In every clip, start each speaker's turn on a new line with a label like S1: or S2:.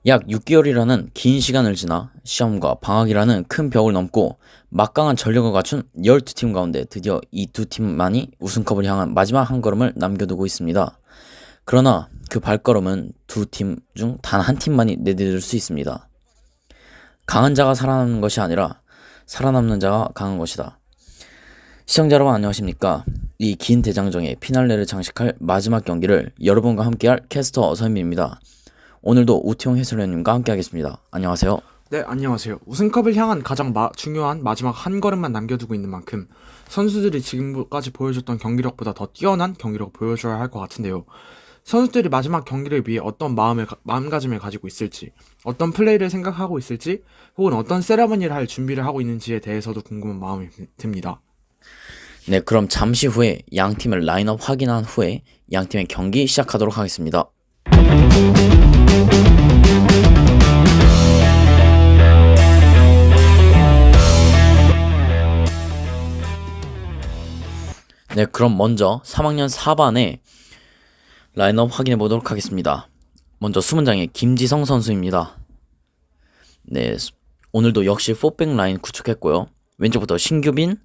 S1: 약 6개월이라는 긴 시간을 지나 시험과 방학이라는 큰 벽을 넘고 막강한 전력을 갖춘 12팀 가운데 드디어 이 두 팀만이 우승컵을 향한 마지막 한 걸음을 남겨두고 있습니다. 그러나 그 발걸음은 두 팀 중 단 한 팀만이 내디딜 수 있습니다. 강한 자가 살아남는 것이 아니라 살아남는 자가 강한 것이다. 시청자 여러분 안녕하십니까? 이 긴 대장정의 피날레를 장식할 마지막 경기를 여러분과 함께할 캐스터 어서입니다. 오늘도 우태용 해설위원님과 함께하겠습니다. 안녕하세요.
S2: 네, 안녕하세요. 우승컵을 향한 가장 중요한 마지막 한 걸음만 남겨두고 있는 만큼 선수들이 지금까지 보여줬던 경기력보다 더 뛰어난 경기력을 보여줘야 할 것 같은데요. 선수들이 마지막 경기를 위해 어떤 마음가짐을 가지고 있을지, 어떤 플레이를 생각하고 있을지, 혹은 어떤 세레머니를 할 준비를 하고 있는지에 대해서도 궁금한 마음이 듭니다.
S1: 네, 그럼 잠시 후에 양 팀의 라인업 확인한 후에 양 팀의 경기 시작하도록 하겠습니다. 네, 그럼 먼저 3학년 4반의 라인업 확인해 보도록 하겠습니다. 먼저 수문장의 김지성 선수입니다. 네, 오늘도 역시 4백 라인 구축했고요. 왼쪽부터 신규빈,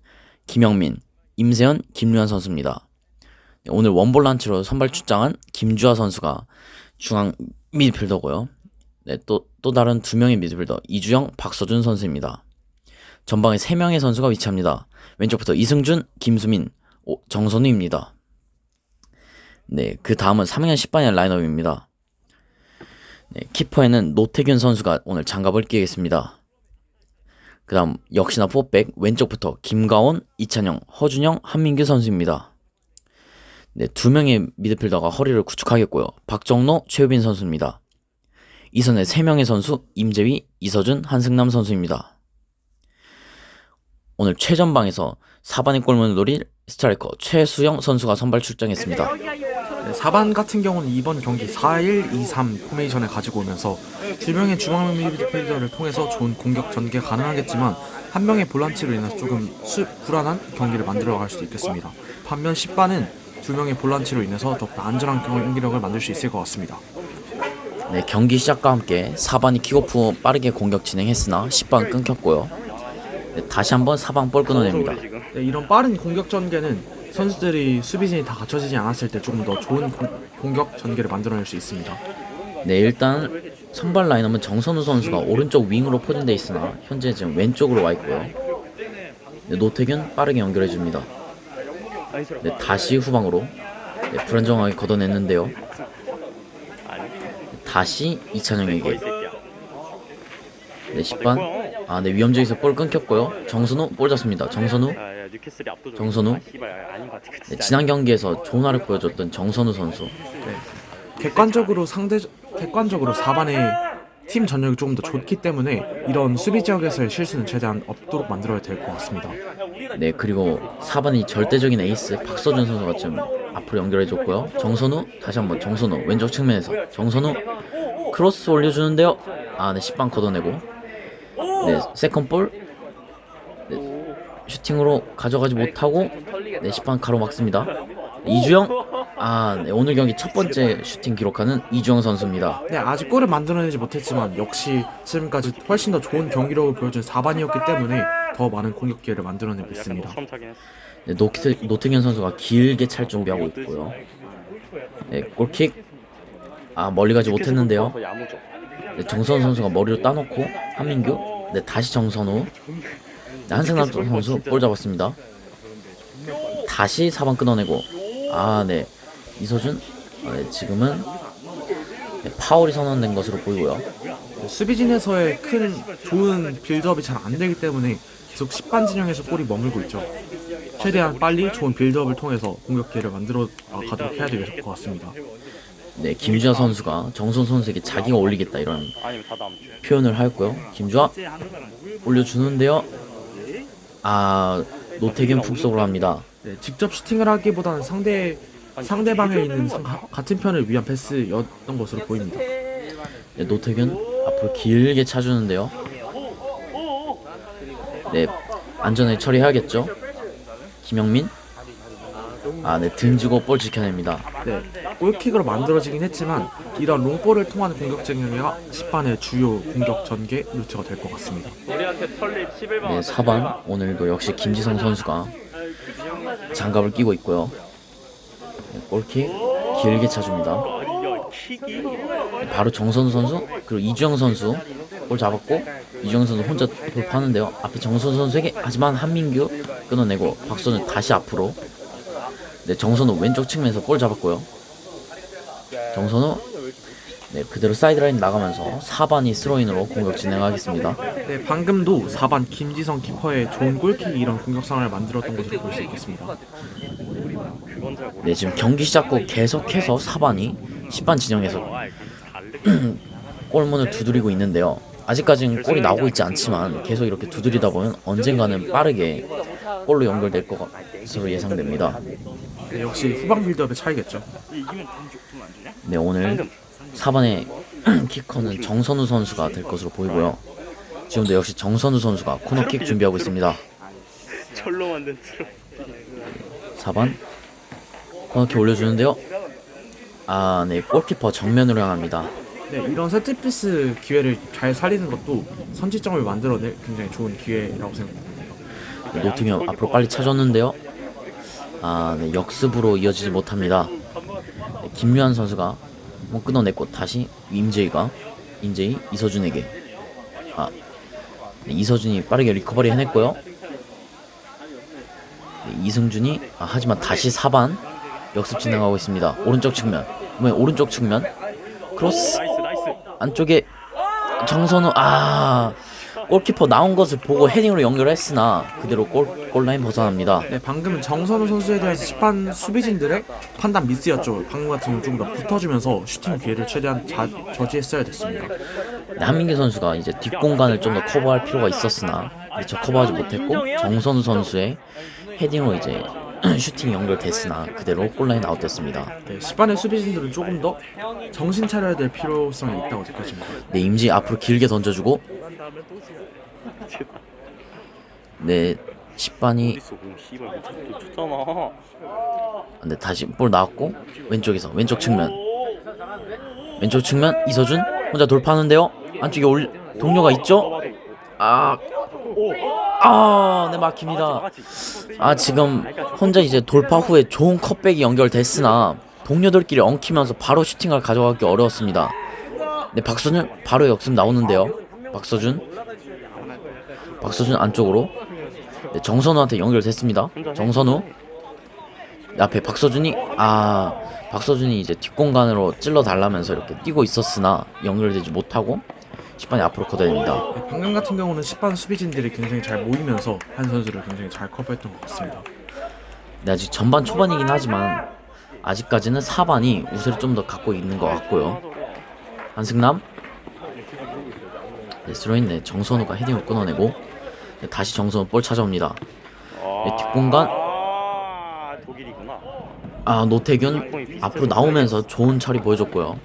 S1: 김영민, 임세현, 김류한 선수입니다. 네, 오늘 원볼란치로 선발 출장한 김주하 선수가 중앙 미드필더고요. 네, 또 다른 두 명의 미드필더 이주영, 박서준 선수입니다. 전방에 3명의 선수가 위치합니다. 왼쪽부터 이승준, 김수민, 정선우입니다. 네, 그 다음은 3학년 10반의 라인업입니다. 네, 키퍼에는 노태균 선수가 오늘 장갑을 끼겠습니다. 그 다음 역시나 4백 왼쪽부터 김가온, 이찬영, 허준영, 한민규 선수입니다. 네, 두 명의 미드필더가 허리를 구축하겠고요. 박정로, 최유빈 선수입니다. 이선의 3명의 선수 임재휘, 이서준, 한승남 선수입니다. 오늘 최전방에서 4반의 골문을 노릴 스트라이커 최수영 선수가 선발 출장했습니다.
S2: 네, 4반 같은 경우는 이번 경기 4-1-2-3 포메이션을 가지고 오면서 두 명의 중앙 미드필더를 통해서 좋은 공격 전개가 가능하겠지만 한 명의 볼란치로 인해서 조금 불안한 경기를 만들어갈 수도 있겠습니다. 반면 10반은 두 명의 볼란치로 인해서 더욱더 안전한 경기력을 만들 수 있을 것 같습니다.
S1: 네, 경기 시작과 함께 4반이 킥오프 빠르게 공격 진행했으나 10반 끊겼고요. 네, 다시 한번 4반 볼 끊어냅니다.
S2: 네, 이런 빠른 공격 전개는 선수들이 수비진이 다 갖춰지지 않았을 때 조금 더 좋은 공격 전개를 만들어낼 수 있습니다.
S1: 네, 일단 선발 라인업은 정선우 선수가 오른쪽 윙으로 포진돼 있으나 현재 지금 왼쪽으로 와 있고요. 네, 노태균 빠르게 연결해줍니다. 네, 다시 후방으로 네, 불안정하게 걷어냈는데요. 다시 이찬영에게 네, 10반 네, 위험지에서 볼 끊겼고요. 정선우 볼 잡습니다. 정선우 네, 지난 경기에서 좋은 활약 보여줬던 정선우 선수.
S2: 네, 객관적으로 4반의 팀 전력이 조금 더 좋기 때문에 이런 수비 지역에서의 실수는 최대한 없도록 만들어야 될 것 같습니다.
S1: 네, 그리고 4반이 절대적인 에이스 박서준 선수가 지금 앞으로 연결해줬고요. 정선우 다시 한번 정선우 왼쪽 측면에서 정선우 크로스 올려주는데요. 네, 10반 걷어내고 네, 세컨볼 네, 슈팅으로 가져가지 못하고 네, 10반 가로막습니다. 이주영 네, 오늘 경기 첫 번째 슈팅 기록하는 이주영 선수입니다.
S2: 네, 아직 골을 만들어내지 못했지만 역시 지금까지 훨씬 더 좋은 경기력을 보여준 4반이었기 때문에 더 많은 공격 기회를 만들어내고 있습니다.
S1: 네, 노태균 선수가 길게 찰 준비하고 있고요. 네, 골킥 멀리 가지 못했는데요. 네, 정선우 선수가 머리로 따놓고 한민규 네, 다시 정선우 네, 한승남 선수 볼 잡았습니다. 다시 4반 끊어내고 네, 이서준 네, 지금은 네, 파울이 선언된 것으로 보이고요.
S2: 수비진에서의 큰 좋은 빌드업이 잘 안 되기 때문에 계속 10반 진영에서 골이 머물고 있죠. 최대한 빨리 좋은 빌드업을 통해서 공격 기회를 만들어 가도록 해야 될 것 같습니다.
S1: 네, 김주하 선수가 정선 선수에게 자기가 올리겠다 이런 표현을 하였고요. 김주하 올려주는데요. 노태균 품속으로 합니다.
S2: 네, 직접 슈팅을 하기보다는 상대방에 있는 같은 편을 위한 패스였던 것으로 보입니다.
S1: 네, 노태균 앞으로 길게 차주는데요. 네, 안전하게 처리해야겠죠. 김영민 네, 등지고 볼 지켜냅니다.
S2: 네, 골킥으로 만들어지긴 했지만 이런 롱볼을 통한 공격 전개가 10반의 주요 공격 전개 루트가 될 것 같습니다.
S1: 네, 4반 오늘도 역시 김지성 선수가 장갑을 끼고 있고요. 네, 골킥 길게 차줍니다. 바로 정선우 선수 그리고 이주영 선수 골 잡았고, 이주영 선수 혼자 돌파하는데요. 앞에 정선우 선수에게, 하지만 한민규 끊어내고 박선우 다시 앞으로. 네, 정선우 왼쪽 측면에서 골 잡았고요. 정선우 네, 그대로 사이드라인 나가면서 4반이 스로인으로 공격 진행하겠습니다.
S2: 네, 방금도 4반 김지성 키퍼의 좋은 골킥이 이런 공격 상황을 만들었던 것으로 볼 수 있겠습니다.
S1: 네, 지금 경기 시작 후 계속해서 4반이 10반 진영에서 골문을 두드리고 있는데요. 아직까지는 골이 나오고 있지 않지만 계속 이렇게 두드리다 보면 언젠가는 빠르게 골로 연결될 것으로 예상됩니다.
S2: 네, 역시 후방 빌드업의 차이겠죠.
S1: 네, 오늘 4반의 키커는 정선우 선수가 될 것으로 보이고요. 지금도 역시 정선우 선수가 코너킥 준비하고 있습니다. 4반 코너킥 올려주는데요. 아, 네, 골키퍼 정면으로 향합니다.
S2: 네, 이런 세트피스 기회를 잘 살리는 것도 선취점을 만들어낼 굉장히 좋은 기회라고 생각합니다.
S1: 네, 노팅엄 앞으로 빨리 차줬는데요. 아, 네, 역습으로 이어지지 못합니다. 네, 김유한 선수가 한번 끊어냈고 다시 임재희가 이서준에게, 네, 이서준이 빠르게 리커버리 해냈고요. 네, 이승준이 하지만 다시 4반 역습 진행하고 있습니다. 오른쪽 측면 크로스 안쪽에 정선우, 골키퍼 나온 것을 보고 헤딩으로 연결했으나 그대로 골라인 벗어납니다.
S2: 네, 방금은 정선우 선수에 대해서 10반 수비진들의 판단 미스였죠. 방금 같은 경우 좀 더 붙어주면서 슈팅 기회를 최대한 저지했어야 됐습니다.
S1: 네, 한민규 선수가 이제 뒷공간을 좀 더 커버할 필요가 있었으나 미처 커버하지 못했고, 정선우 선수의 헤딩으로 이제 슈팅이 연결됐으나 그대로 골라인 아웃됐습니다.
S2: 네, 10반의 수비진들은 조금 더 정신 차려야 될 필요성이 있다고 느껴집니다.
S1: 네, 임지 앞으로 길게 던져주고, 네, 10반이 네, 다시 볼 나왔고 왼쪽 측면 이서준 혼자 돌파하는데요. 안쪽에 동료가 있죠? 네, 막힙니다. 지금 혼자 이제 돌파 후에 좋은 컷백이 연결됐으나 동료들끼리 엉키면서 바로 슈팅을 가져가기 어려웠습니다. 네, 박서준 바로 역습 나오는데요. 박서준 안쪽으로. 네, 정선우한테 연결됐습니다. 정선우 앞에 박서준이 이제 뒷공간으로 찔러 달라면서 이렇게 뛰고 있었으나 연결되지 못하고 10반이 앞으로 걷어냅니다.
S2: 네, 방금 같은 경우는 10반 수비진들이 굉장히 잘 모이면서 한 선수를 굉장히 잘 커버했던 것 같습니다.
S1: 네, 아직 전반 초반이긴 하지만 아직까지는 4반이 우세를 좀 더 갖고 있는 것 같고요. 한승남, 네, 스로인. 네, 정선우가 헤딩을 끊어내고, 네, 다시 정선우 볼 찾아옵니다. 네, 뒷공간. 노태균 앞으로 나오면서 좋은 처리 보여줬고요.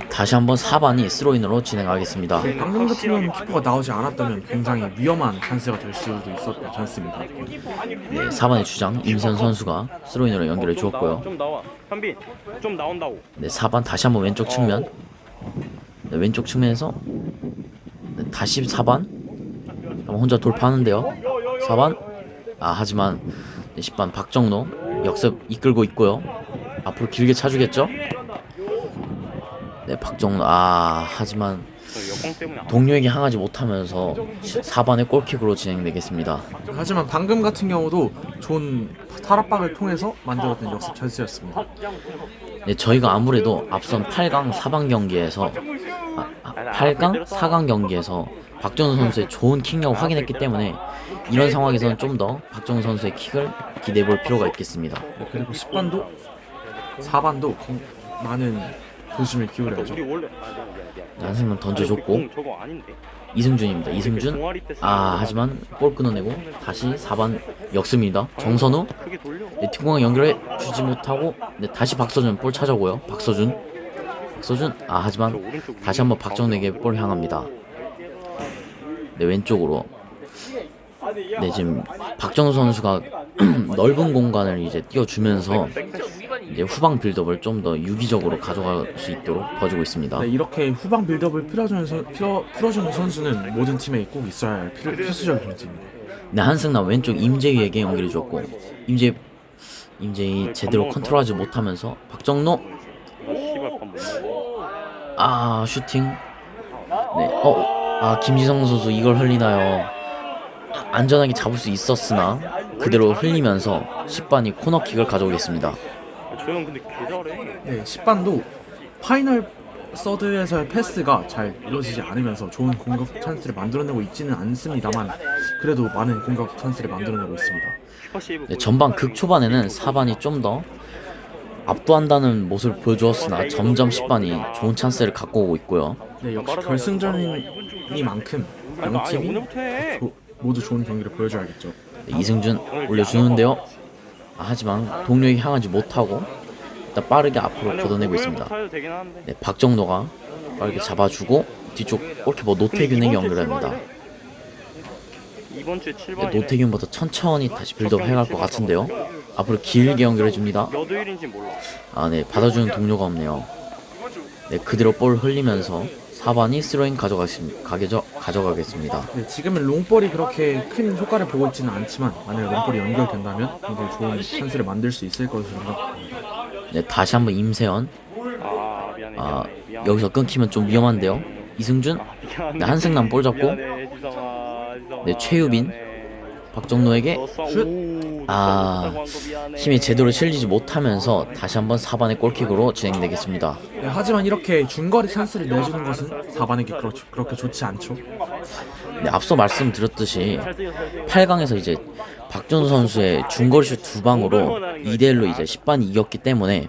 S1: 다시 한번 4반이 스로인으로 진행하겠습니다.
S2: 네, 방금 같은 경우는 키퍼가 나오지 않았다면 굉장히 위험한 찬스가 될 수도 있었던 찬스입니다.
S1: 네, 4반의 주장 임선 선수가 스로인으로 연결해 주었고요.
S3: 좀 나와. 현빈 좀 나온다고.
S1: 네, 4반 다시 한번 왼쪽 측면. 네, 왼쪽 측면에서 네, 다시 4반 한번 혼자 돌파하는데요. 4반 하지만 네, 10반 박정로 역습 이끌고 있고요. 앞으로 길게 차주겠죠? 네, 박정로 하지만 동료에게 향하지 못하면서 4반의 골킥으로 진행되겠습니다.
S2: 하지만 방금 같은 경우도 좋은 탈압박을 통해서 만들었던 역습 찬스였습니다.
S1: 네, 저희가 아무래도 앞선 8강 4강 경기에서 8강 4강 경기에서 박정우 선수의 좋은 킥력을 확인했기 때문에 이런 상황에서는 좀 더 박정우 선수의 킥을 기대해 볼 필요가 있겠습니다.
S2: 네, 그리고 10반도 4반도 많은 조심을 기울여야죠.
S1: 한승만 던져줬고
S3: 저거 아닌데.
S1: 이승준입니다. 이승준 하지만 골 끊어내고 다시 4반 역습입니다. 정선우
S3: 크게 돌려.
S1: 네, 뒷공간 연결해 주지 못하고 네, 다시 박서준 볼 찾아오고요. 박서준 하지만 다시 한번 박정우에게 볼 향합니다. 네, 왼쪽으로. 네, 지금 박정우 선수가 넓은 공간을 이제 띄워주면서 이제 후방 빌드업을 좀 더 유기적으로 가져갈 수 있도록 봐주고 있습니다.
S2: 네, 이렇게 후방 빌드업을 풀어주는 선수는 모든 팀에 꼭 있어야 할 필수적인 존재입니다.
S1: 네, 한승남 왼쪽 임재희에게 연결해 줬고 임재희 제대로 컨트롤하지 못하면서 박정로
S3: 씨발 밥 먹네.
S1: 슈팅. 네, 김지성 선수 이걸 흘리나요? 안전하게 잡을 수 있었으나 그대로 흘리면서 10반이 코너킥을 가져오겠습니다.
S3: 저 형 근데 개 잘해.
S2: 네, 10반도 파이널 서드에서의 패스가 잘 이루어지지 않으면서 좋은 공격 찬스를 만들어내고 있지는 않습니다만 그래도 많은 공격 찬스를 만들어내고 있습니다.
S3: 슈퍼 세이브.
S1: 네, 전반 극초반에는 4반이 좀 더 압도한다는 모습을 보여주었으나 점점 10반이 좋은 찬스를 갖고 오고 있고요.
S2: 네, 역시 결승전이니만큼 양 팀이
S3: 오늘부터 해.
S2: 모두 좋은 경기를 보여줘야겠죠.
S1: 네, 이승준 올려주는데요. 하지만 동료에게 향하지 못하고 일단 빠르게 앞으로 걷어내고 있습니다.
S3: 되긴 하는데.
S1: 네, 박정도가 빠르게 잡아주고 뒤쪽 골키퍼 노태균에게 연결합니다.
S3: 이번 주에 7번.
S1: 네, 노태균부터 천천히 다시 빌드업 해갈 것 같은데요. 앞으로 길게 연결해줍니다.
S3: 몇 일인지 몰라.
S1: 네, 받아주는 동료가 없네요. 네, 그대로 볼 흘리면서 4반이 스로잉 가져가겠습니다.
S2: 네, 지금은 롱볼이 그렇게 큰 효과를 보고 있지는 않지만 만약 롱볼이 연결된다면 굉장히 좋은 찬스를 만들 수 있을 것으로 생각합니다.
S1: 네, 다시 한번 임세현.
S3: 미안해.
S1: 여기서 끊기면 좀 위험한데요. 이승준. 네, 한승남 볼 잡고. 네, 최유빈. 박정로에게 힘이 제대로 실리지 못하면서 다시 한번 4반의 골킥으로 진행되겠습니다.
S2: 네, 하지만 이렇게 중거리 찬스를 내주는 것은 4반에게 그렇게 좋지 않죠.
S1: 네, 앞서 말씀드렸듯이 8강에서 이제 박준호 선수의 중거리슛 2방으로 2대1로 이제 10반이 이겼기 때문에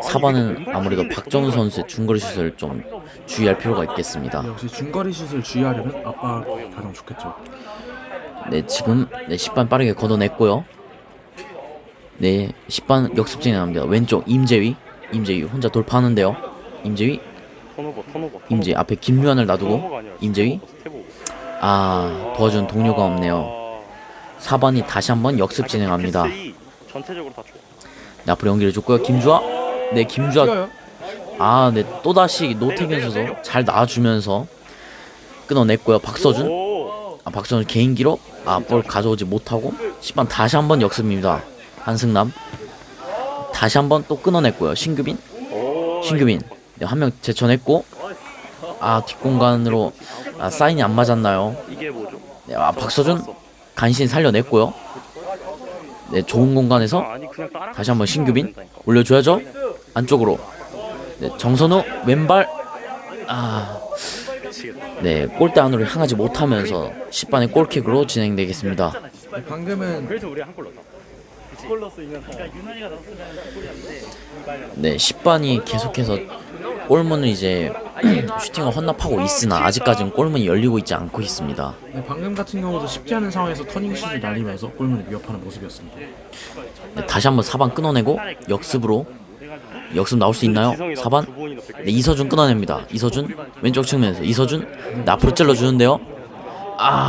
S1: 4반은 아무래도 박정우 선수의 중거리슛을 좀 주의할 필요가 있겠습니다.
S2: 역시 중거리 슛을 주의하려면 압박이 가장 좋겠죠.
S1: 네, 지금 10반 빠르게 걷어냈고요. 네, 10반 역습 진행합니다. 왼쪽 임재휘 혼자 돌파하는데요. 임재휘 앞에 김유한을 놔두고 임재휘 도와준 동료가 없네요. 4반이 다시 한번 역습 진행합니다.
S3: 전체적으로 다 좋아.
S1: 네, 앞으로 연결해줬고요. 김주아. 네, 김주아. 네, 또다시 노태균 선수 잘 나와주면서 끊어냈고요. 박서준. 박서준 개인기로 볼 가져오지 못하고 10반 다시 한번 역습입니다. 한승남 다시 한번 또 끊어냈고요. 신규빈. 네, 한 명 제쳐냈고 뒷공간으로 사인이 안 맞았나요?
S3: 이게 뭐죠?
S1: 네, 박서준 간신히 살려냈고요. 네, 좋은 공간에서 다시 한번 신규빈 올려줘야죠. 안쪽으로. 네, 정선우 왼발. 네, 골대 안으로 향하지 못하면서 10반의 골킥으로 진행되겠습니다.
S2: 네, 방금은
S3: 그래서 우리 한 골 넣었다. 골 넣었어 이면.
S1: 네, 10반이 계속해서 골문을 이제 슈팅을 헌납하고 있으나 아직까지는 골문이 열리고 있지 않고 있습니다.
S2: 네, 방금 같은 경우도 쉽지 않은 상황에서 터닝슛을 날리면서 골문을 위협하는 모습이었습니다.
S1: 네, 다시 한번 4반 끊어내고 역습으로. 역습 나올 수 있나요? 4반. 네, 이서준 끊어냅니다. 이서준 왼쪽 측면에서 이서준. 네, 앞으로 찔러주는데요.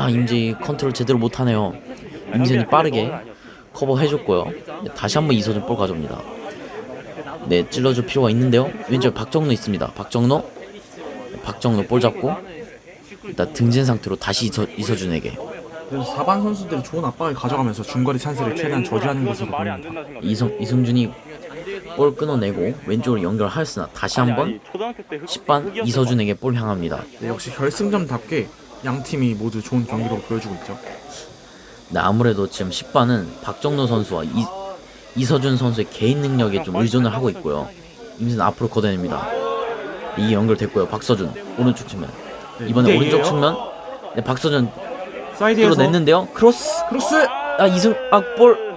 S1: 임재희 컨트롤 제대로 못하네요. 임재희 빠르게 커버해줬고요. 네, 다시 한번 이서준 볼 가져옵니다. 네, 찔러줄 필요가 있는데요. 왼쪽 박정로 있습니다. 박정로 볼 잡고 일단 등진 상태로 다시 이서준에게.
S2: 그래서 4반 선수들이 좋은 압박을 가져가면서 중거리 찬스를 최대한 저지하는 것으로 보입니다.
S1: 이승준이 볼 끊어내고 왼쪽으로 연결하였으나 다시 한번 10반 이서준에게 볼 향합니다.
S2: 네, 역시 결승전답게 양 팀이 모두 좋은 경기로 보여주고 있죠.
S1: 네, 아무래도 지금 10반은 박정로 선수와 이서준 선수의 개인 능력에 좀 의존을 하고 있고요. 임신 앞으로 걷어냅니다. 이게 연결됐고요. 박서준 오른쪽 측면. 이번에 오른쪽 측면. 네, 박서준
S2: 사이드에서
S1: 뚫어냈는데요. 크로스. 볼.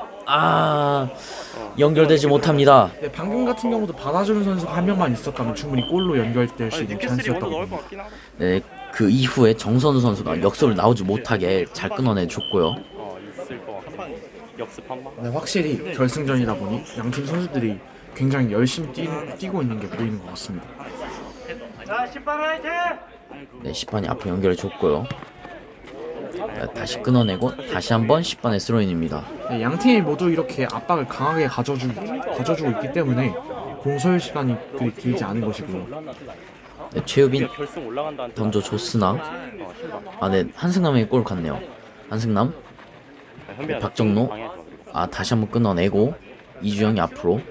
S1: 연결되지 못합니다.
S2: 네, 방금 같은 경우도 받아주는 선수가 한 명만 있었다면 충분히 골로 연결될 수 있는 찬스였다고 봅니다.
S1: 네, 그 이후에 정선우 선수가 역습을 나오지 못하게 잘 끊어내줬고요.
S2: 네, 확실히 결승전이다 보니 양팀 선수들이 굉장히 열심히 뛰고 있는 게 보이는 것 같습니다.
S1: 네, 10반이 앞으로 연결해줬고요. 다시 끊어내고 다시 한번 10번의 스로인입니다.
S2: 네, 양 팀이 모두 이렇게 압박을 강하게 가져주고 있기 때문에 공 소요 시간이 그리 길지 않은 것이고요.
S1: 네, 최유빈
S3: 우리가 결승 올라간다는
S1: 던져줬으나
S3: 신발.
S1: 네, 한승남의 골 같네요. 한승남
S3: 현빈아,
S1: 박정로.
S3: 방해하지 마, 그리고.
S1: 다시 한번 끊어내고 이주영이 앞으로.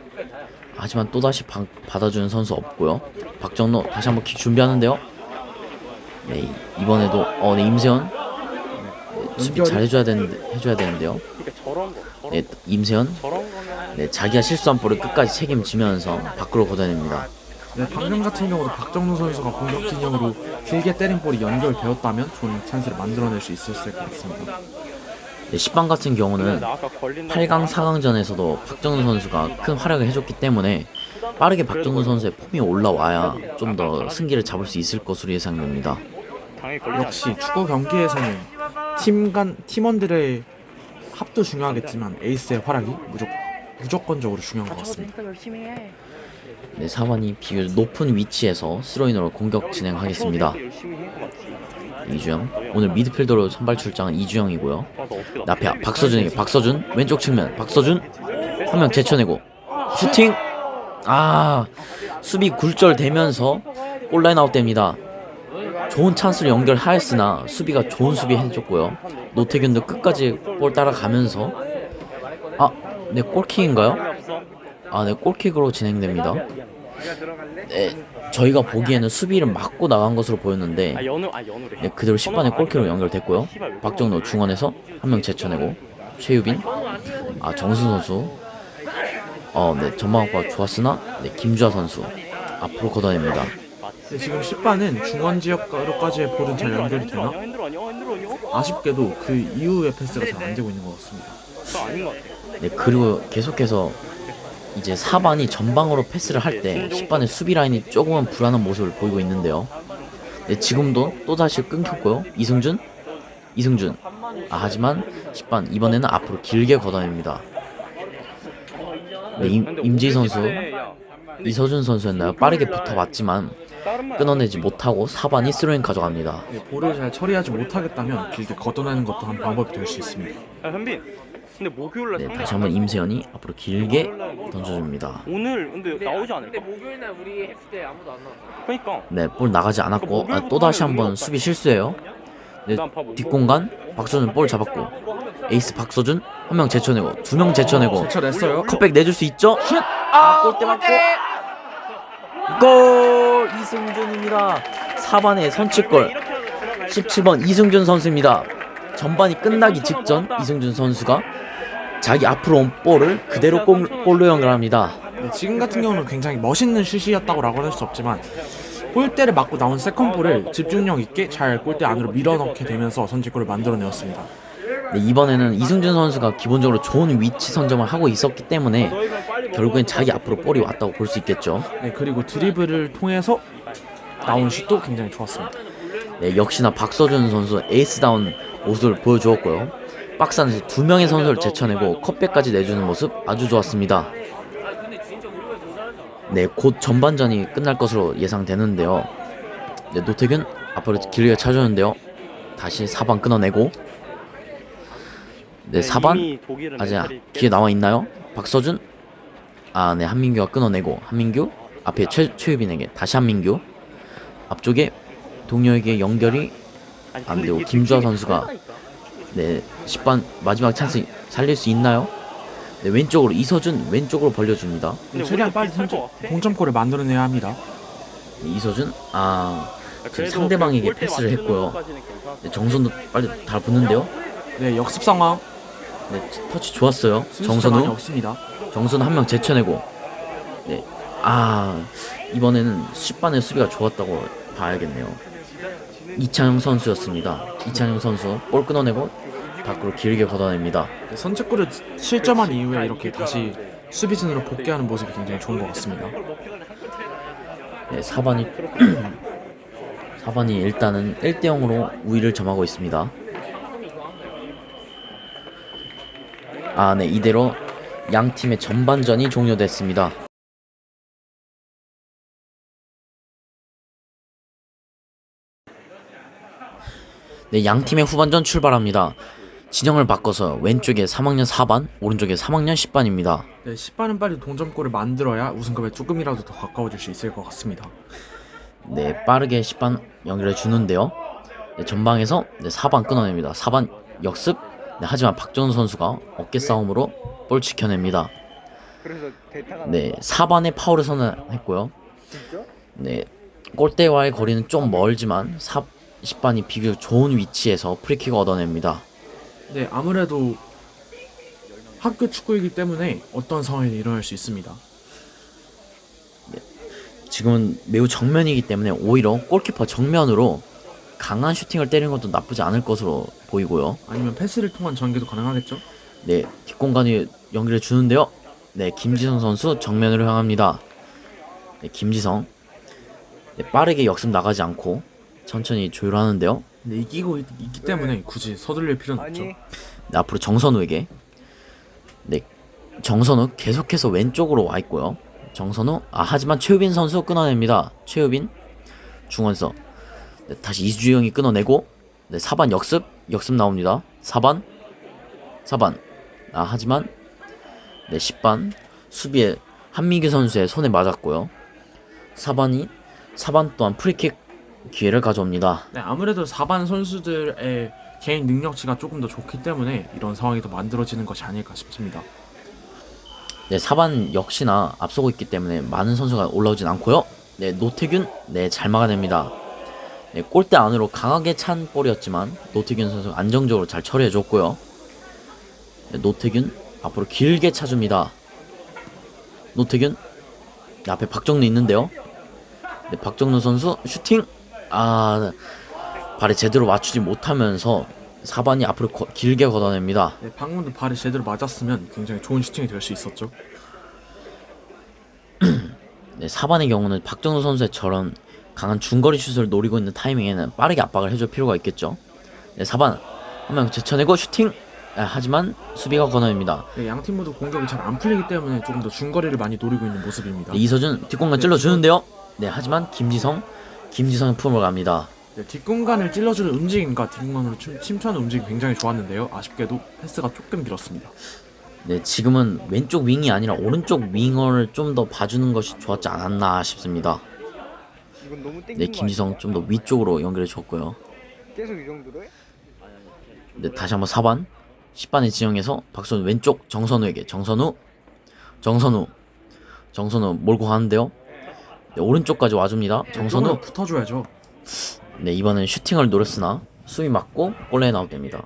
S1: 하지만 또다시 받아주는 선수 없고요. 박정로 다시 한번 킥 준비하는데요. 네, 이번에도 네, 임세현 수비
S2: 연결이-
S1: 잘 해줘야 되는데요.
S3: 그러니까 저런 거, 저런
S1: 네,
S3: 거,
S1: 임세현
S3: 저런 거면
S1: 네, 자기가 실수한 볼을 끝까지 책임지면서 밖으로 걷어냅니다.
S2: 네, 방금 같은 경우도 박정우 선수가 공격 진영으로 길게 때린 볼이 연결되었다면 좋은 찬스를 만들어낼 수 있었을 것 같습니다.
S1: 네, 10반 같은 경우는
S3: 나 아까 걸린다.
S1: 8강, 4강전에서도 박정우 선수가 큰 활약을 해줬기 때문에 빠르게 박정우 선수의 폼이 올라와야 좀 더 승기를 잡을 수 있을 것으로 예상됩니다.
S3: 당연히 걸리지
S2: 역시 축구 경기에서는 팀원들의 합도 중요하겠지만 에이스의 활약이 무조건적으로 중요한 것 같습니다.
S1: 네, 4반이 비교적 높은 위치에서 스로인으로 공격 진행하겠습니다.
S3: 열심히 해고 맞지.
S1: 이주영 오늘 미드필더로 선발 출장은 이주영이고요.
S3: 너 어떻게
S1: 앞에 박서준에게 박서준 왼쪽 측면 박서준 한 명 제쳐내고 슈팅. 수비 굴절되면서 골라인 아웃됩니다. 좋은 찬스를 연결하였으나 수비가 좋은 수비 해줬고요. 노태균도 끝까지 볼 따라가면서 네, 골킥인가요? 네, 골킥으로 진행됩니다. 네, 저희가 보기에는 수비를 막고 나간 것으로 보였는데
S3: 연우래.
S1: 네, 그대로 10반의 골킥으로 연결됐고요. 박정로 중원에서 한 명 제쳐내고 최유빈 정순 선수 네, 전방압과 좋았으나 네, 김주하 선수 앞으로 걷어냅니다.
S2: 네, 지금 10반은 중원 지역으로까지의 볼은 잘 연결이 되나?
S3: 핸들 아니야?
S2: 아쉽게도 그 이후의 패스가 잘 안 되고 있는 것 같습니다.
S3: 그거 아닌 것 같아.
S1: 네, 그리고 계속해서 이제 4반이 전방으로 패스를 할 때 10반의 수비 라인이 조금은 불안한 모습을 보이고 있는데요. 네, 지금도 또다시 끊겼고요. 이승준 하지만 10반 이번에는 앞으로 길게 걷어냅니다. 네, 임지희 선수 이서준 선수였나요? 빠르게 붙어봤지만 끊어내지 못하고 4반이 스로인 가져갑니다.
S2: 네, 볼을 잘 처리하지 못하겠다면 길게 걷어내는 것도 한 방법이 될 수 있습니다.
S3: 야, 현빈. 근데 목요일 날
S1: 네,
S3: 상대
S1: 다시 한번 임세현이 앞으로 길게 던져줍니다.
S3: 오늘 근데 나오지 않을까?
S4: 근데 목요일 날 우리 했을 때 아무도 안 나왔어.
S3: 그러니까.
S1: 네, 볼 나가지 않았고 또다시 한번 수비 실수해요. 네, 뒷공간 박서준 볼 잡았고 에이스 박서준 한 명 제쳐내고 두 명 제쳐내고
S2: 제쳐냈어요.
S1: 컷백 내줄 수 있죠? 슛! 골대 맞고 골! 이승준입니다. 4반의 선취골 17번 이승준 선수입니다. 전반이 끝나기 직전 이승준 선수가 자기 앞으로 온 볼을 그대로 골로 연결합니다.
S2: 네, 지금 같은 경우는 굉장히 멋있는 슛이었다고 할 수 없지만 골대를 맞고 나온 세컨볼을 집중력 있게 잘 골대 안으로 밀어넣게 되면서 선취골을 만들어내었습니다.
S1: 네, 이번에는 이승준 선수가 기본적으로 좋은 위치 선점을 하고 있었기 때문에 결국엔 자기 앞으로 볼이 왔다고 볼 수 있겠죠.
S2: 네, 그리고 드리블을 통해서 나온 슛도 굉장히 좋았습니다.
S1: 네, 역시나 박서준 선수 에이스다운 모습을 보여주었고요. 박스 안에서 두 명의 선수를 제쳐내고 컵백까지 내주는 모습 아주 좋았습니다. 네, 곧 전반전이 끝날 것으로 예상되는데요. 네, 노태균 앞으로 길게 차주는데요. 다시 4반 끊어내고 네, 4반 아직 기회 남아 있나요? 박서준 네, 한민규가 끊어내고 한민규 앞에 최유빈에게 다시 한민규 앞쪽에 동료에게 연결이 안 되고 김주하 선수가 네, 10반 마지막 찬스 살릴 수 있나요? 네, 왼쪽으로 이서준 왼쪽으로 벌려줍니다.
S2: 네, 최대한 빨리 동점골을 만들어내야 합니다.
S1: 네, 이서준 지금 상대방에게 패스를 했고요. 네, 정선도 빨리 다 붙는데요.
S2: 네, 역습 상황.
S1: 네, 터치 좋았어요.
S2: 순수가 많이
S1: 정선우
S2: 없습니다.
S1: 정선우 한 명 제쳐내고 네, 이번에는 10반의 수비가 좋았다고 봐야겠네요. 이창용 선수였습니다. 이창용 선수 볼 끊어내고 밖으로 길게 걷어냅니다.
S2: 네, 선취골을 실점한 이후에 이렇게 다시 수비진으로 복귀하는 모습이 굉장히 좋은 것 같습니다.
S1: 네, 4반이 4반이 일단은 1대0으로 우위를 점하고 있습니다. 네, 이대로 양 팀의 전반전이 종료됐습니다. 네, 양 팀의 후반전 출발합니다. 진영을 바꿔서 왼쪽에 3학년 4반, 오른쪽에 3학년 10반입니다.
S2: 네, 10반은 빨리 동점골을 만들어야 우승컵에 조금이라도 더 가까워질 수 있을 것 같습니다.
S1: 네, 빠르게 10반 연결해 주는데요. 네, 전방에서 네, 4반 끊어냅니다. 4반 역습. 네, 하지만 박정우 선수가 어깨 싸움으로 볼 지켜냅니다. 네, 4반의 파울을 선언했고요. 네, 골대와의 거리는 좀 멀지만 10반이 비교적 좋은 위치에서 프리킥을 얻어냅니다.
S2: 네, 아무래도 학교 축구이기 때문에 어떤 상황이 일어날 수 있습니다.
S1: 지금은 매우 정면이기 때문에 오히려 골키퍼 정면으로 강한 슈팅을 때리는 것도 나쁘지 않을 것으로 보이고요.
S2: 아니면 패스를 통한 전개도 가능하겠죠?
S1: 네, 뒷공간이 연결해 주는데요. 네, 김지성 선수 정면으로 향합니다. 네, 김지성. 네, 빠르게 역습 나가지 않고 천천히 조율하는데요.
S2: 네, 이기고 있기 때문에 굳이 서둘릴 필요는 없죠.
S1: 네, 앞으로 정선우에게. 네, 정선우 계속해서 왼쪽으로 와 있고요. 정선우. 하지만 최우빈 선수 끊어냅니다. 최우빈 중원서. 네, 다시 이주영이 끊어내고. 네, 4반 역습 나옵니다. 4반. 하지만 네, 10반 수비에 한민규 선수의 손에 맞았고요. 4반 또한 프리킥 기회를 가져옵니다.
S2: 네, 아무래도 4반 선수들의 개인 능력치가 조금 더 좋기 때문에 이런 상황이 더 만들어지는 것이 아닐까 싶습니다.
S1: 네, 4반 역시나 앞서고 있기 때문에 많은 선수가 올라오진 않고요. 네, 노태균. 네, 잘 막아냅니다. 네, 골대 안으로 강하게 찬 볼이었지만 노태균 선수 안정적으로 잘 처리해줬고요. 네, 노태균 앞으로 길게 차줍니다. 노태균. 네, 앞에 박정루 있는데요. 네, 박정루 선수 슈팅. 발에 제대로 맞추지 못하면서 4반이 앞으로 길게 걷어냅니다.
S2: 네, 방금도 발이 제대로 맞았으면 굉장히 좋은 슈팅이 될 수 있었죠.
S1: 네, 4반의 경우는 박정우 선수의 저런 강한 중거리 슛을 노리고 있는 타이밍에는 빠르게 압박을 해줄 필요가 있겠죠. 네, 4반 한 명 제쳐내고 슈팅. 하지만 수비가 걷어냅니다.
S2: 네, 양팀 모두 공격이 잘 안 풀리기 때문에 조금 더 중거리를 많이 노리고 있는 모습입니다.
S1: 네, 이서준 뒷공간 찔러주는데요. 네, 하지만 김지성의 품을 갑니다.
S2: 네, 뒷공간을 찔러주는 움직임과 뒷공간으로 침투하는 움직임 굉장히 좋았는데요. 아쉽게도 패스가 조금 길었습니다.
S1: 네, 지금은 왼쪽 윙이 아니라 오른쪽 윙어를 좀 더 봐주는 것이 좋았지 않았나 싶습니다.
S5: 이건 너무 땡긴
S1: 네,
S5: 거
S1: 김지성 좀 더 위쪽으로 연결해 줬고요.
S5: 아니야? 계속 이 정도로 해?
S1: 네, 다시 한번 4반 10반의 진영에서 박선우 왼쪽 정선우에게 정선우 몰고 가는데요. 네, 오른쪽까지 와줍니다. 정선우.
S2: 조금은 붙어줘야죠.
S1: 네, 이번엔 슈팅을 노렸으나 수비 맞고 골레에 나웃됩니다.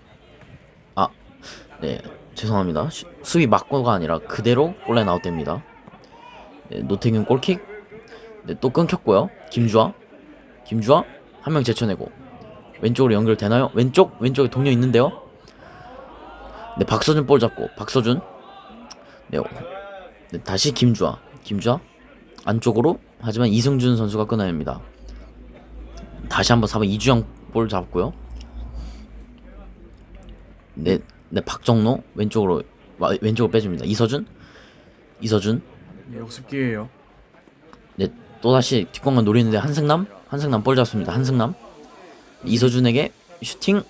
S1: 네, 죄송합니다. 수비 맞고가 아니라 그대로 골레에 나웃됩니다. 네, 노태균 골킥. 네, 또 끊겼고요. 김주아 한 명 제쳐내고 왼쪽으로 연결되나요? 왼쪽에 동료 있는데요. 네, 박서준 볼 잡고 박서준. 네, 다시 김주아 안쪽으로. 하지만 이승준 선수가 끊어냅니다. 다시 한번 4번 이주영 볼 잡고요. 네, 박정로 왼쪽으로 빼줍니다. 이서준.
S2: 네, 역습 기회예요.
S1: 네, 또다시 뒷공간 노리는데 한승남 볼 잡습니다. 한승남. 이서준에게 슈팅.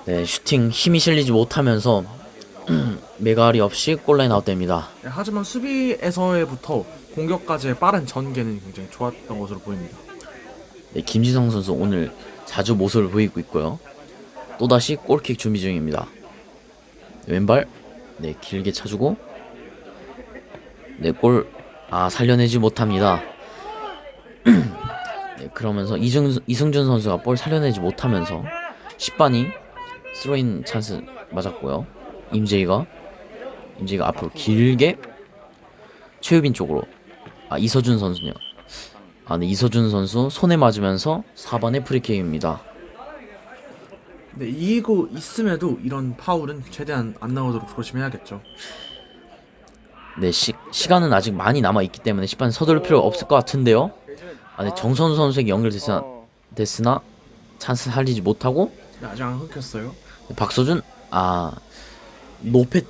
S1: 네, 슈팅 힘이 실리지 못하면서 메가리 없이 골라인 아웃됩니다.
S2: 네, 하지만 수비에서부터 공격까지의 빠른 전개는 굉장히 좋았던 것으로 보입니다.
S1: 네, 김지성 선수 오늘 자주 모습을 보이고 있고요. 또다시 골킥 준비 중입니다. 왼발. 네, 길게 차주고. 네, 골. 살려내지 못합니다. 네, 그러면서 이승준 선수가 볼 살려내지 못하면서 10반이 스로인 찬스 맞았고요. 임재희가 앞으로 길게 최유빈 쪽으로. 이서준 선수요. 네, 이서준 선수 손에 맞으면서 4번의 프리킥입니다.
S2: 네, 이기고 있음에도 이런 파울은 최대한 안 나오도록 조심해야겠죠.
S1: 네, 시간은 아직 많이 남아있기 때문에 10반 서두를 필요 없을 것 같은데요. 네, 정선우 선수에게 연결됐으나 찬스 살리지 못하고.
S2: 네, 아직 안 흑혔어요.
S1: 네, 박서준. 높이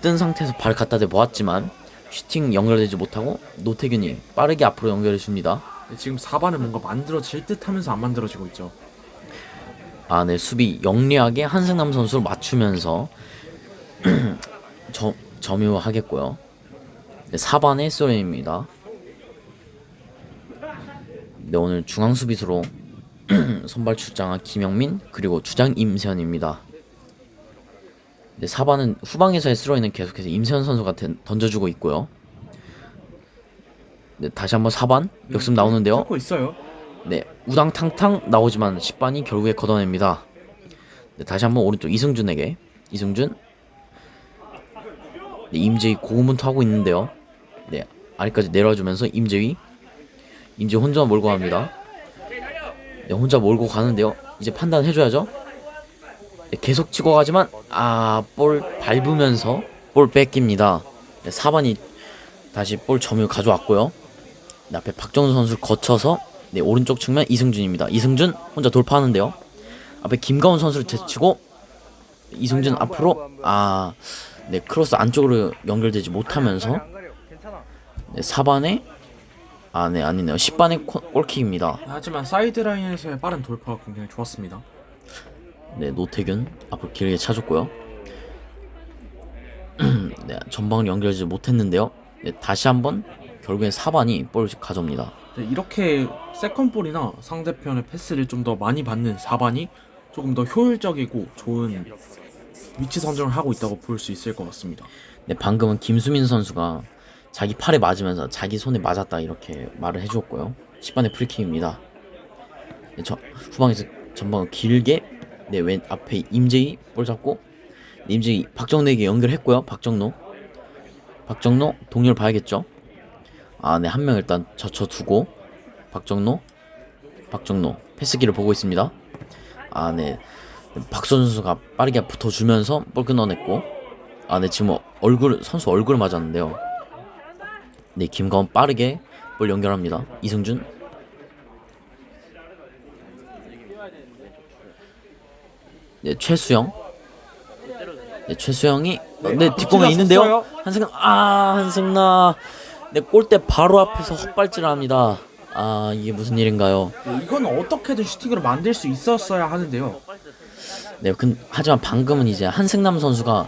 S1: 뜬 상태에서 발 갖다 대 보았지만 슈팅 연결되지 못하고 노태균이 빠르게 앞으로 연결해 줍니다.
S2: 네, 지금 4반은 뭔가 만들어질 듯 하면서 안 만들어지고 있죠.
S1: 네, 수비 영리하게 한승남 선수를 맞추면서 점유하겠고요. 네, 4반의 스로인입니다. 네, 오늘 중앙 수비수로 선발 출장한 김영민 그리고 주장 임세현입니다. 네, 4반은 후방에서의 스로인은 계속해서 임세현 선수가 던져주고 있고요. 네, 다시 한번 4반 역습 나오는데요.
S2: 찾고 있어요.
S1: 네, 우당탕탕 나오지만 10반이 결국에 걷어냅니다. 네, 다시 한번 오른쪽 이승준에게 이승준. 네, 임재희 고군분투 하고 있는데요. 네, 아래까지 내려와주면서 임재희 혼자 몰고 갑니다. 네, 혼자 몰고 가는데요. 이제 판단해줘야죠. 네, 계속 치고 가지만 볼 밟으면서 볼 뺏깁니다. 네, 4반이 다시 볼 점유 가져왔고요. 네, 앞에 박정수 선수를 거쳐서 네, 오른쪽 측면 이승준입니다. 이승준 혼자 돌파하는데요. 앞에 김가훈 선수를 제치고 이승준 앞으로 네, 크로스 안쪽으로 연결되지 못하면서
S5: 안 가려. 괜찮아.
S1: 네, 4반에 네, 아니네요. 10반의 골킥입니다.
S2: 하지만 사이드라인에서의 빠른 돌파가 굉장히 좋았습니다.
S1: 네, 노태균 앞으로 길게 차줬고요. 네, 전방을 연결하지 못했는데요. 네, 다시 한번 결국엔 4반이 볼을 가져옵니다.
S2: 네, 이렇게 세컨볼이나 상대편의 패스를 좀 더 많이 받는 4반이 조금 더 효율적이고 좋은 위치 선정을 하고 있다고 볼 수 있을 것 같습니다.
S1: 네, 방금은 김수민 선수가 자기 팔에 맞으면서 자기 손에 맞았다 이렇게 말을 해주었고요. 10반의 프리킥입니다. 네, 후방에서 전방을 길게 네, 왼 앞에 임재희 볼 잡고 네, 임재희 박정로에게 연결했고요. 박정로 동료를 봐야겠죠. 네, 한 명 일단 젖혀두고 박정로 패스기를 보고 있습니다. 네, 박선 선수가 빠르게 붙어주면서 볼 끊어냈고 네, 지금 선수 얼굴을 맞았는데요. 네, 김가훈 빠르게 볼 연결합니다. 이승준. 네, 최수영. 네, 최수영이 네, 뒷공에 있는데요. 한승남. 네, 골대 바로 앞에서 헛발질을 합니다. 이게 무슨 일인가요?
S2: 네, 이건 어떻게든 슈팅으로 만들 수 있었어야 하는데요.
S1: 네, 하지만 방금은 이제 한승남 선수가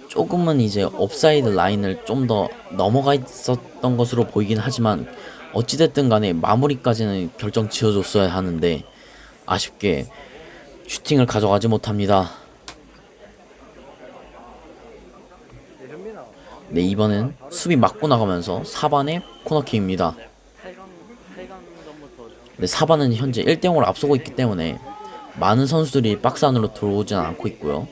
S1: 조금은 이제 옵사이드 라인을 좀 더 넘어가 있었던 것으로 보이긴 하지만 어찌됐든 간에 마무리까지는 결정 지어줬어야 하는데 아쉽게 슈팅을 가져가지 못합니다. 네, 이번엔 수비 맞고 나가면서 4반의 코너킥입니다. 네, 4반은 현재 1대0으로 앞서고 있기 때문에 많은 선수들이 박스 안으로 들어오지는 않고 있고요.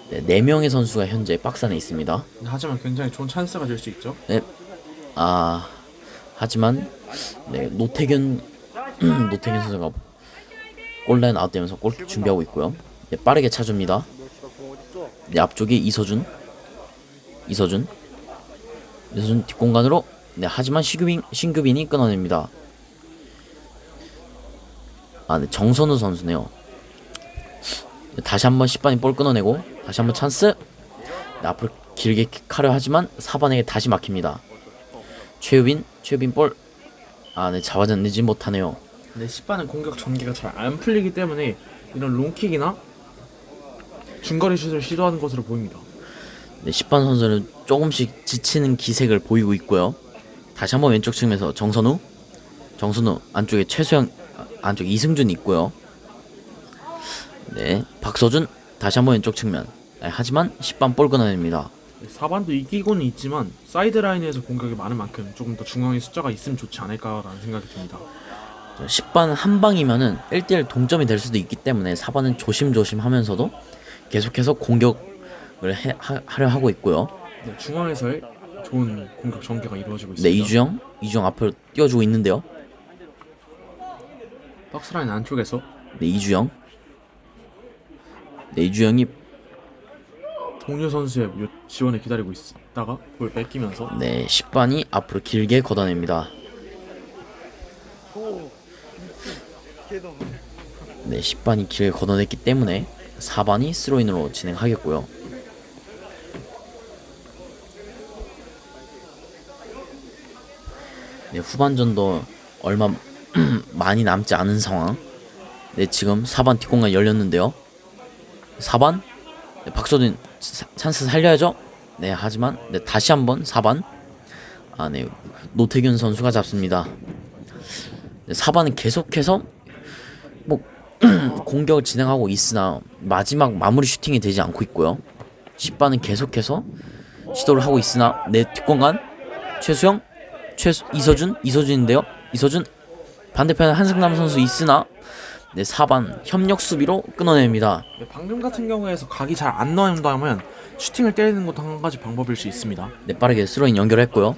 S1: 네, 4명의 선수가 현재 박스 안에 있습니다.
S2: 하지만 굉장히 좋은 찬스가 될 수 있죠.
S1: 네, 하지만 네, 노태균 선수가 골라인 아웃되면서 골킥 준비하고 있고요. 네, 빠르게 차줍니다. 네, 앞쪽에 이서준 뒷공간으로 네, 하지만 신규빈이 끊어냅니다. 네, 정선우 선수네요. 네, 다시 한번 10반이 볼 끊어내고 다시 한번 찬스. 네, 앞으로 길게 킥하려 하지만 4반에게 다시 막힙니다. 최유빈 볼. 네, 잡아내지 못하네요.
S2: 네, 10반은 공격 전개가 잘 안 풀리기 때문에 이런 롱킥이나 중거리 슛을 시도하는 것으로 보입니다.
S1: 네, 10반 선수는 조금씩 지치는 기색을 보이고 있고요. 다시 한번 왼쪽 측면에서 정선우 안쪽에 최수영, 안쪽에 이승준이 있고요. 네, 박서준 다시 한번 왼쪽 측면. 네, 하지만 10반 볼 끊어냅니다.
S2: 4반도 이기고는 있지만 사이드라인에서 공격이 많은 만큼 조금 더 중앙에 숫자가 있으면 좋지 않을까라는 생각이 듭니다.
S1: 10반 한 방이면은 1대1 동점이 될 수도 있기 때문에 4반은 조심조심 하면서도 계속해서 공격을 하려 하고 있고요.
S2: 네, 중앙에서의 좋은 공격 전개가 이루어지고 있습니다.
S1: 네, 이주영 앞으로 띄워주고 있는데요.
S2: 박스라인 안쪽에서
S1: 네, 이주영이
S2: 동료 선수의 지원을 기다리고 있다가 볼 뺏기면서
S1: 네, 10반이 앞으로 길게 걷어냅니다. 네, 10반이 길게 걷어냈기 때문에 4반이 스로인으로 진행하겠고요. 네, 후반전도 얼마 많이 남지 않은 상황. 네, 지금 4반 뒷공간 열렸는데요. 4반 네, 박서준 찬스 살려야죠. 네, 하지만 네, 다시 한번 4반 네, 노태균 선수가 잡습니다. 네, 4반은 계속해서 뭐 공격을 진행하고 있으나 마지막 마무리 슈팅이 되지 않고 있고요. 10반은 계속해서 시도를 하고 있으나 네, 뒷공간 최수영 이서준인데요. 이서준 반대편에 한승남 선수 있으나 네, 4반 협력 수비로 끊어냅니다.
S2: 네, 방금 같은 경우에서 각이 잘 안 나온다면 슈팅을 때리는 것도 한 가지 방법일 수 있습니다.
S1: 네, 빠르게 스로인 연결했고요.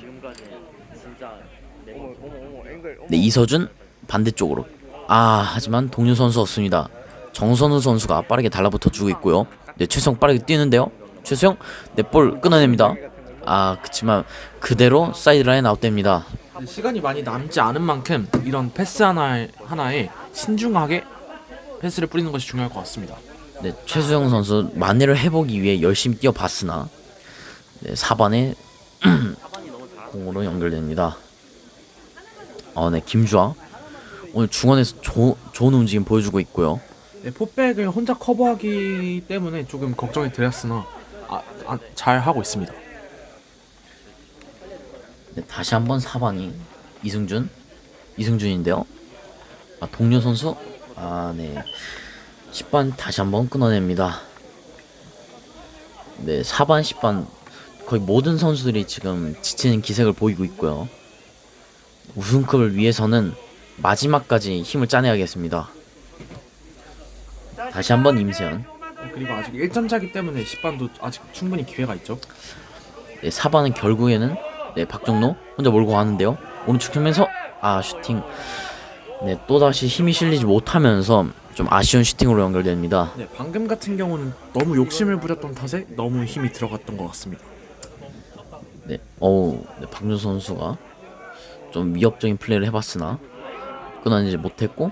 S1: 네, 이서준 반대쪽으로. 하지만 동료 선수 없습니다. 정선우 선수가 빠르게 달라붙어 주고 있고요. 네, 최수영 빠르게 뛰는데요. 최수영 네, 볼 끊어냅니다. 그치만 그대로 사이드라인 아웃됩니다.
S2: 네, 시간이 많이 남지 않은 만큼 이런 패스 하나에 신중하게 패스를 뿌리는 것이 중요할 것 같습니다.
S1: 네, 최수영 선수 만회를 해보기 위해 열심히 뛰어봤으나 네, 4반에 공으로 연결됩니다. 네, 김주아 오늘 중원에서 좋은 움직임 보여주고 있고요.
S2: 네, 포백을 혼자 커버하기 때문에 조금 걱정이 되었으나 잘 하고 있습니다.
S1: 네, 다시 한번 4반이 이승준인데요. 동료 선수 네, 10반 다시 한번 끊어냅니다. 네, 4반 10반 거의 모든 선수들이 지금 지치는 기색을 보이고 있고요. 우승컵을 위해서는 마지막까지 힘을 짜내야겠습니다. 다시 한번 임세현.
S2: 그리고 아직 1점차기 때문에 10반도 아직 충분히 기회가 있죠.
S1: 네, 4반은 결국에는 네, 박정로 혼자 몰고 가는데요. 오른쪽 측면에서 슈팅. 네, 또다시 힘이 실리지 못하면서 좀 아쉬운 슈팅으로 연결됩니다.
S2: 네, 방금 같은 경우는 너무 욕심을 부렸던 탓에 너무 힘이 들어갔던 것 같습니다.
S1: 네, 네, 박준호 선수가 좀 위협적인 플레이를 해봤으나 끊어내지 못했고,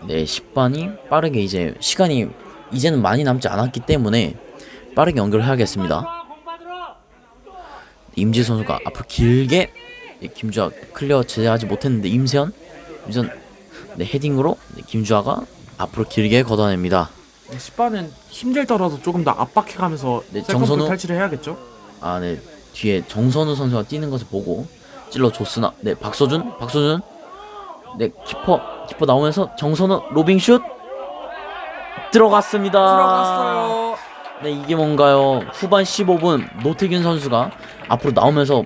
S1: 네, 10반이 빠르게 이제 시간이 이제는 많이 남지 않았기 때문에 빠르게 연결해야겠습니다. 임지 선수가 앞으로 길게 김주아 클리어 제재하지 못했는데 임세현 네, 헤딩으로 네, 김주아가 앞으로 길게 걷어냅니다.
S2: 네, 10반은 힘들더라도 조금 더 압박해가면서
S1: 네,
S2: 세컨볼
S1: 정선우.
S2: 탈취를 해야겠죠.
S1: 네, 뒤에 정선우 선수가 뛰는 것을 보고 찔러줬으나 네, 박서준 네, 키퍼 나오면서 정선우 로빙슛 들어갔습니다. 네, 이게 뭔가요? 후반 15분 노태균 선수가 앞으로 나오면서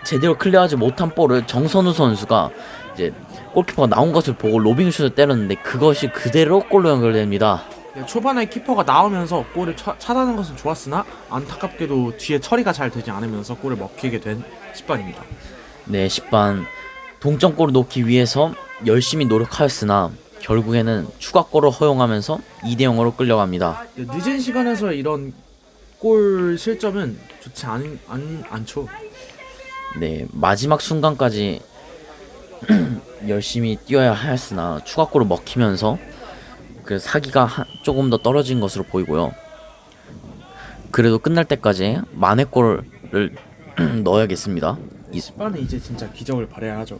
S1: 제대로 클리어하지 못한 볼을 정선우 선수가 이제 골키퍼가 나온 것을 보고 로빙슛을 때렸는데 그것이 그대로 골로 연결됩니다.
S2: 네, 초반에 키퍼가 나오면서 골을 차단하는 것은 좋았으나 안타깝게도 뒤에 처리가 잘 되지 않으면서 골을 먹히게 된 10반입니다.
S1: 네, 10반 동점골을 놓기 위해서 열심히 노력하였으나 결국에는 추가골을 허용하면서 2대0으로 끌려갑니다.
S2: 네, 늦은 시간에서 이런 골 실점은 좋지 않죠.
S1: 네, 마지막 순간까지 열심히 뛰어야 하였으나 추가골을 먹히면서 그 사기가 조금 더 떨어진 것으로 보이고요. 그래도 끝날 때까지 만회골을 넣어야겠습니다.
S2: 10반은 이제 진짜 기적을 바라야 하죠.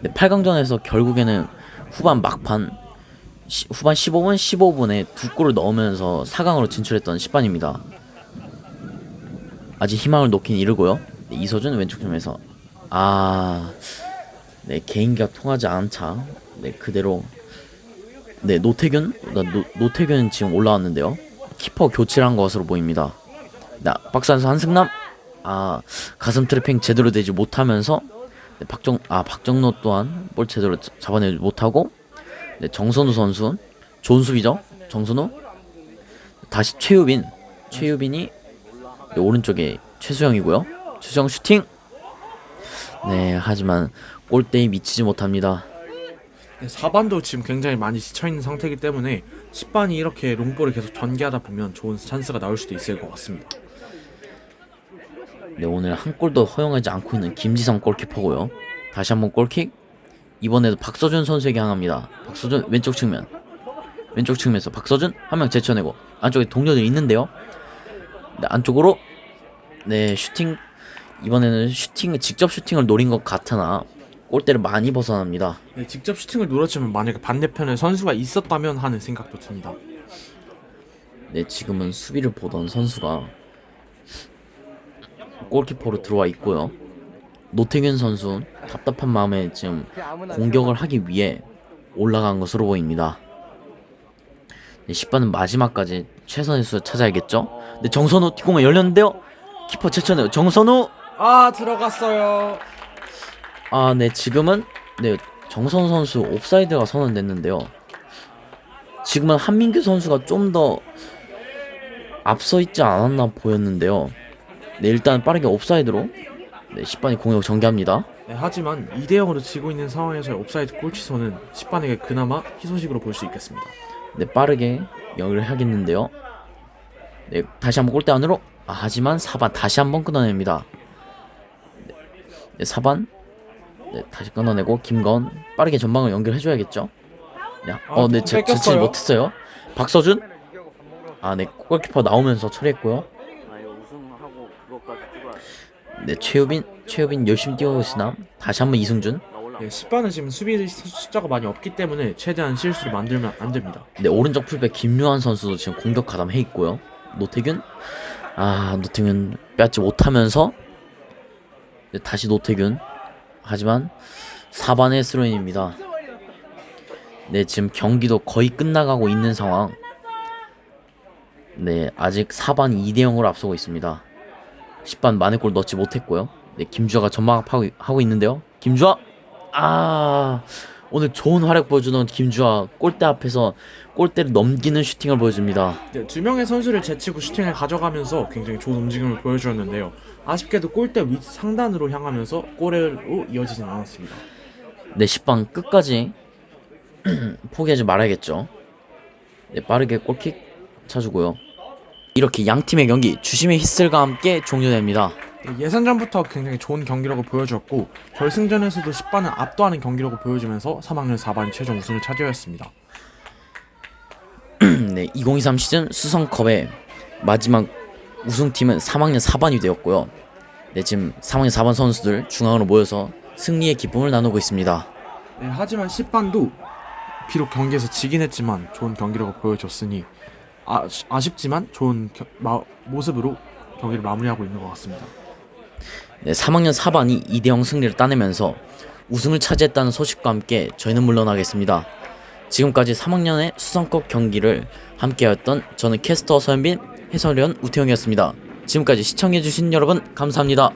S1: 네, 8강전에서 결국에는 후반 15분에 두 골을 넣으면서 4강으로 진출했던 10반입니다. 아직 희망을 놓긴 이르고요. 네, 이서준 왼쪽 점에서 네, 개인기가 통하지 않자 네, 그대로 네, 노태균 지금 올라왔는데요. 키퍼 교체를 한 것으로 보입니다. 네, 박스 안에서 한승남 가슴 트래핑 제대로 되지 못하면서 네, 박정로 또한 볼 제대로 잡아내지 못하고 네, 정선우 선수 좋은 수비죠. 정선우 다시 최유빈이 네, 오른쪽에 최수영이고요. 최수영 슈팅. 네, 하지만 골대에 미치지 못합니다.
S2: 네, 4반도 지금 굉장히 많이 지쳐있는 상태이기 때문에 10반이 이렇게 롱볼을 계속 전개하다 보면 좋은 찬스가 나올 수도 있을 것 같습니다.
S1: 네, 오늘 한 골도 허용하지 않고 있는 김지성 골키퍼고요. 다시 한번 골킥. 이번에도 박서준 선수에게 향합니다. 박서준 왼쪽 측면에서 박서준 한 명 제쳐내고 안쪽에 동료들이 있는데요. 네, 안쪽으로 네, 슈팅 이번에는 직접 슈팅을 노린 것 같으나 골대를 많이 벗어납니다.
S2: 네, 직접 슈팅을 노렸지만 만약에 반대편에 선수가 있었다면 하는 생각도 듭니다.
S1: 네, 지금은 수비를 보던 선수가 골키퍼로 들어와 있고요. 노태균 선수 답답한 마음에 지금 공격을 하기 위해 올라간 것으로 보입니다. 네, 10반은 마지막까지 최선의 수를 찾아야겠죠? 네, 정선우 뒷공간 열렸는데요. 키퍼 제쳐내요. 정선우.
S2: 아, 들어갔어요.
S1: 아, 네, 지금은 네, 정선우 선수 옵사이드가 선언됐는데요. 지금은 한민규 선수가 좀 더 앞서 있지 않았나 보였는데요. 네, 일단 빠르게 옵사이드로 네, 10반이 공격 전개합니다.
S2: 네, 하지만 2대0으로 지고 있는 상황에서의 옵사이드 골 취소는 10반에게 그나마 희소식으로 볼 수 있겠습니다.
S1: 네, 빠르게 연결을 하겠는데요. 네, 다시 한번 골대 안으로. 아, 하지만 4반 다시 한번 끊어냅니다. 네, 4반 네, 다시 끊어내고 김건 빠르게 전방을 연결해줘야겠죠. 네, 네,
S2: 뺏겼어요.
S1: 제치지 못했어요. 박서준. 아, 네, 골키퍼 나오면서 처리했고요. 네, 최유빈 열심히 뛰어오고 있으나 다시 한번 이승준.
S2: 네, 10반은 지금 수비 숫자가 많이 없기 때문에 최대한 실수를 만들면 안 됩니다.
S1: 네, 오른쪽 풀백 김유한 선수도 지금 공격 가담해 있고요. 노태균. 아, 노태균 빼앗지 못하면서 네, 다시 노태균. 하지만 4반의 스로인입니다. 네, 지금 경기도 거의 끝나가고 있는 상황. 네, 아직 4반 2대0으로 앞서고 있습니다. 10반 만회골 넣지 못했고요. 네, 김주아가 전망하고 있는데요. 김주아. 아, 오늘 좋은 활약 보여주는 김주아 골대 앞에서 골대를 넘기는 슈팅을 보여줍니다.
S2: 네, 두 명의 선수를 제치고 슈팅을 가져가면서 굉장히 좋은 움직임을 보여주었는데요. 아쉽게도 골대 윗 상단으로 향하면서 골로 이어지진 않았습니다.
S1: 네, 10반 끝까지 포기하지 말아야겠죠. 네, 빠르게 골킥 차주고요. 이렇게 양 팀의 경기 주심의 히슬과 함께 종료됩니다.
S2: 네, 예선전부터 굉장히 좋은 경기력을 보여주었고 결승전에서도 10반은 압도하는 경기력을 보여주면서 3학년 4반이 최종 우승을 차지하였습니다.
S1: 네, 2023 시즌 수성컵의 마지막 우승팀은 3학년 4반이 되었고요. 네, 지금 3학년 4반 선수들 중앙으로 모여서 승리의 기쁨을 나누고 있습니다.
S2: 네, 하지만 10반도 비록 경기에서 지긴 했지만 좋은 경기력을 보여줬으니 아쉽지만 좋은 모습으로 경기를 마무리하고 있는 것 같습니다.
S1: 네, 3학년 4반이 2대0 승리를 따내면서 우승을 차지했다는 소식과 함께 저희는 물러나겠습니다. 지금까지 3학년의 수성컵 경기를 함께하였던 저는 캐스터 서현빈, 해설위원 우태영이었습니다. 지금까지 시청해주신 여러분 감사합니다.